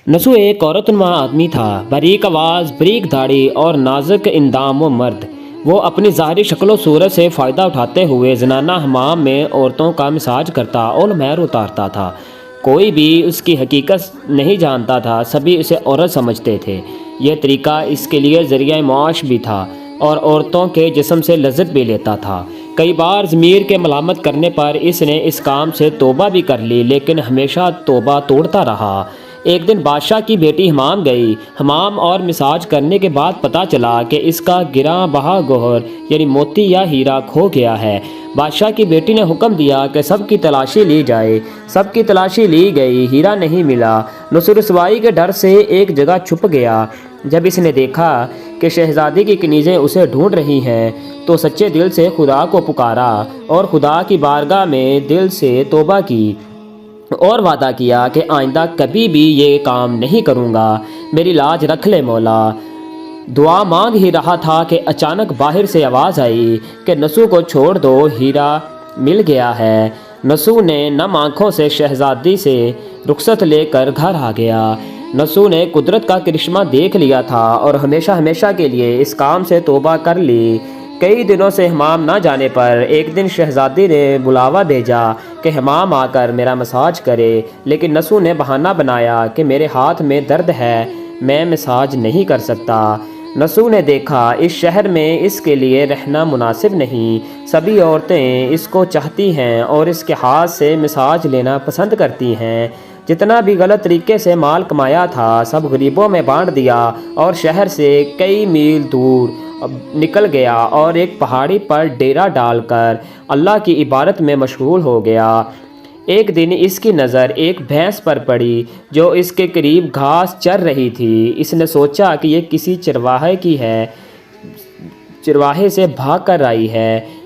नसू एक औरतनुमा आदमी था, बारीक आवाज़, बारीक दाढ़ी और नाजुक इंदाम व मर्द। वो अपनी ज़ाहरी शक्ल सूरत से फ़ायदा उठाते हुए ज़नाना हमाम में औरतों का मसाज करता और महर उतारता था। कोई भी उसकी हकीकत नहीं जानता था, सभी उसे औरत समझते थे। यह तरीका इसके लिए ज़रिया मुआश भी था और औरतों के जिस्म से लज्जत भी लेता था। कई बार ज़मीर के मलामत करने पर इसने इस काम से तौबा भी कर ली, लेकिन हमेशा तौबा तोड़ता रहा। एक दिन बादशाह की बेटी हमाम गई। हमाम और मसाज करने के बाद पता चला कि इसका गिरा बहा गोहर यानी मोती या हीरा खो गया है। बादशाह की बेटी ने हुक्म दिया कि सबकी तलाशी ली जाए। सबकी तलाशी ली गई, हीरा नहीं मिला। नुसरसवाई के डर से एक जगह छुप गया। जब इसने देखा कि शहजादी की कनीज़ें उसे ढूंढ रही हैं, तो सच्चे दिल से खुदा को पुकारा और खुदा की बारगाह में दिल से तौबा की और वादा किया कि आइंदा कभी भी ये काम नहीं करूँगा, मेरी लाज रख ले मौला। दुआ मांग ही रहा था कि अचानक बाहर से आवाज़ आई कि नसू को छोड़ दो, हीरा मिल गया है। नसू ने नम आँखों से शहजादी से रुखसत लेकर घर आ गया। नसू ने कुदरत का करिश्मा देख लिया था और हमेशा हमेशा के लिए इस काम से तौबा कर ली। कई दिनों से हमाम ना जाने पर एक दिन शहजादी ने बुलावा भेजा कि हमाम आकर मेरा मसाज करे, लेकिन नसू ने बहाना बनाया कि मेरे हाथ में दर्द है, मैं मसाज नहीं कर सकता। नसू ने देखा इस शहर में इसके लिए रहना मुनासिब नहीं, सभी औरतें इसको चाहती हैं और इसके हाथ से मसाज लेना पसंद करती हैं। जितना भी गलत तरीके से माल कमाया था सब गरीबों में बांट दिया और शहर से कई मील दूर निकल गया और एक पहाड़ी पर डेरा डालकर अल्लाह की इबादत में मशगूल हो गया। एक दिन इसकी नज़र एक भैंस पर पड़ी जो इसके करीब घास चर रही थी। इसने सोचा कि ये किसी चरवाहे की है, चरवाहे से भाग कर आई है।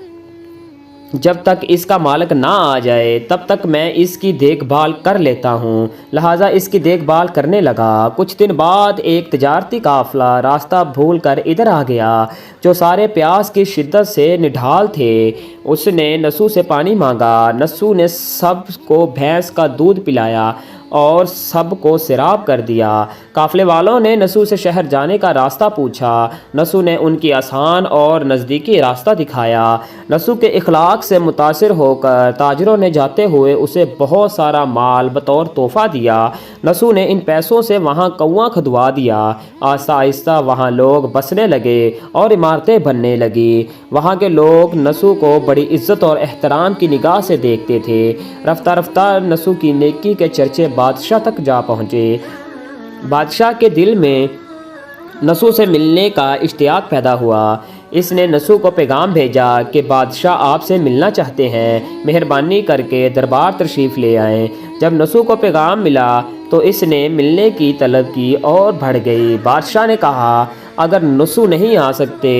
जब तक इसका मालिक ना आ जाए तब तक मैं इसकी देखभाल कर लेता हूँ। लिहाजा इसकी देखभाल करने लगा। कुछ दिन बाद एक तजारती काफ़िला रास्ता भूल कर इधर आ गया जो सारे प्यास की शिद्दत से निढाल थे। उसने नसू से पानी मांगा। नसू ने सबको भैंस का दूध पिलाया और सबको सिराब कर दिया। काफ़िले वालों ने नसू से शहर जाने का रास्ता पूछा। नसू ने उनकी आसान और नज़दीकी रास्ता दिखाया। नसू के इखलाक से मुतासिर होकर ताजरों ने जाते हुए उसे बहुत सारा माल बतौर तोहफ़ा दिया। नसू ने इन पैसों से वहाँ कौआ खुदवा दिया। आहिस्ता आहिस्ता वहाँ लोग बसने लगे और इमारतें बनने लगी। वहाँ के लोग नसू को बड़ी इज़्ज़त और एहतराम की निगाह से देखते थे। रफ्ता रफ्ता नसू की नेकी के चर्चे बादशाह तक जा पहुँचे। बादशाह के दिल में नसू से मिलने का इश्तियाक पैदा हुआ। इसने नसू को पैगाम भेजा कि बादशाह आपसे मिलना चाहते हैं, मेहरबानी करके दरबार तशरीफ़ ले आएं। जब नसू को पैगाम मिला तो इसने मिलने की तलब की और बढ़ गई। बादशाह ने कहा अगर नसू नहीं आ सकते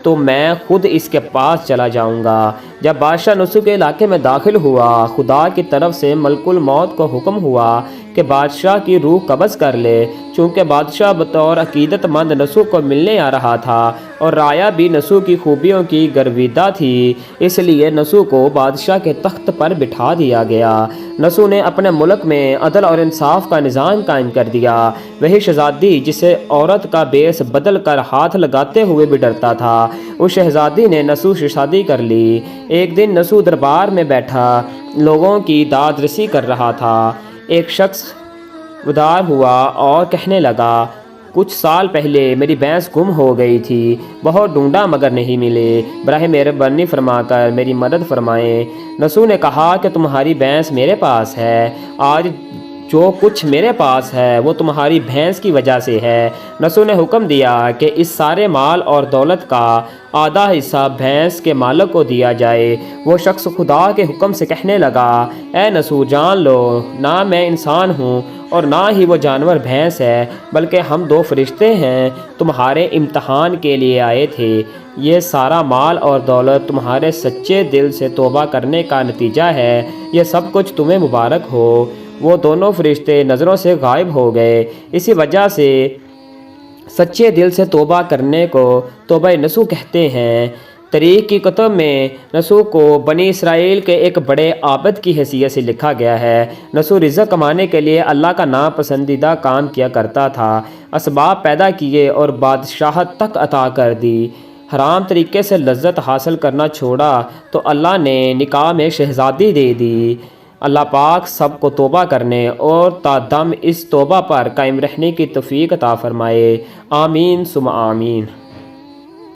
तो मैं खुद इसके पास चला जाऊंगा। जब बादशाह नसू के इलाके में दाखिल हुआ, खुदा की तरफ से मलकुल मौत को हुक्म हुआ कि बादशाह की रूह कब्ज़ कर ले। चूँकि बादशाह बतौर अकीदतमंद नसू को मिलने आ रहा था और राया भी नसू की खूबियों की गर्विदा थी, इसलिए नसू को बादशाह के तख्त पर बिठा दिया गया। नसू ने अपने मुल्क में अदल और इंसाफ का निज़ाम कायम कर दिया। वही शहज़ादी जिसे औरत का बेस बदल कर हाथ लगाते हुए भी डरता था, उस शहज़ादी ने नसू से शादी कर ली। एक दिन नसू दरबार में बैठा लोगों की दाद रसी कर रहा था। एक शख्स उदार हुआ और कहने लगा कुछ साल पहले मेरी भैंस गुम हो गई थी, बहुत ढूंढा मगर नहीं मिले, बराह मेहरबानी फरमाकर मेरी मदद फरमाएं। नसू ने कहा कि तुम्हारी भैंस मेरे पास है, आज जो कुछ मेरे पास है वो तुम्हारी भैंस की वजह से है। नसू ने हुक्म दिया कि इस सारे माल और दौलत का आधा हिस्सा भैंस के मालिक को दिया जाए। वो शख्स खुदा के हुक्म से कहने लगा ए नसू जान लो, ना मैं इंसान हूँ और ना ही वो जानवर भैंस है, बल्कि हम दो फरिश्ते हैं, तुम्हारे इम्तहान के लिए आए थे। ये सारा माल और दौलत तुम्हारे सच्चे दिल से तौबा करने का नतीजा है। ये सब कुछ तुम्हें मुबारक हो। वो दोनों फरिश्ते नज़रों से गायब हो गए। इसी वजह से सच्चे दिल से तौबा करने को तौबा नसूह कहते हैं। تاریخ کی کتب میں نسو کو بنی اسرائیل کے ایک بڑے عابد کی حیثیت سے لکھا گیا ہے۔ نسو رزق کمانے کے لیے اللہ کا ناپسندیدہ کام کیا کرتا تھا، اسباب پیدا کیے اور بادشاہت تک عطا کر دی۔ حرام طریقے سے لذت حاصل کرنا چھوڑا تو اللہ نے نکاح میں شہزادی دے دی۔ اللہ پاک سب کو توبہ کرنے اور تا دم اس توبہ پر قائم رہنے کی توفیق عطا فرمائے۔ آمین ثم آمین۔